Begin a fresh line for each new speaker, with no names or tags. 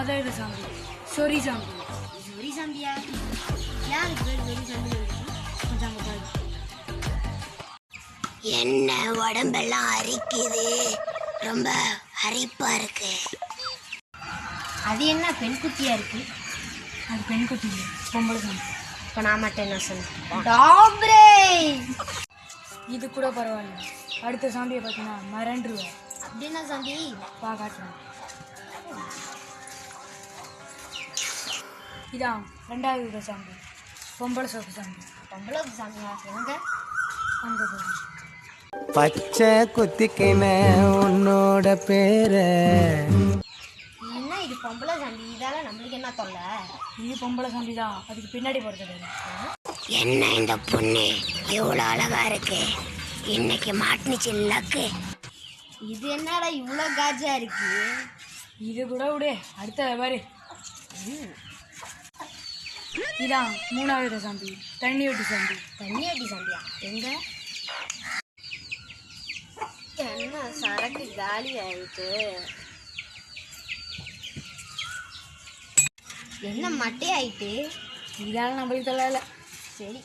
அதாவது சாமி சொரி சாமி.
சொரி சாம்பியா? யாருக்கு பேர் சொரி சாம்பி?
கொஞ்சம் பாரு.
என்ன உடம்பெல்லாம் அரிக்குது, ரொம்ப அரிப்பா இருக்கு.
அது என்ன பெண் குட்டியா இருக்கு?
அது பெண் குட்டி இல்லை, பொம்பளை சாமி.
இப்போ நான் மட்டும் என்ன சொன்னேன்?
இது கூட பரவாயில்ல. அடுத்த சாம்பியை பார்த்தீங்கன்னா மறந்துடுவேன்.
அப்படின்னா சாம்பி
பா காட்டுறேன். இதான் ரெண்டாவது வித சாம்பி, பொம்பளை சோப்பு சாம்பி.
பொம்பளை சாம்பியா? எங்க?
அங்க போகும்.
பச்சை குத்திக்கின உன்னோட பேரை.
என்ன இது பொம்பளை சாம்பி? இதால நம்மளுக்கு என்ன தொல்லை?
இது பொம்பளை சாம்பி தான், அதுக்கு பின்னாடி போகிறது.
என்ன இந்த பொண்ணு இவ்வளோ அழகா இருக்கு, இன்னைக்கு மாட்டுனுச்சு லக்கு.
இது என்னடா இவ்வளோ காஜா இருக்கு?
இது கூட விடு, அடுத்த பாரு. இதான் மூணாவது சாம்பி, தண்ணி வெட்டி சாம்பி.
தண்ணி அடி சாம்பியா? எங்க? என்ன சரக்கு காலி ஆயிட்டு? என்ன மட்டை ஆயிட்டு?
இதால நம்மளுக்கு தொல்லை இல்லை.
சரி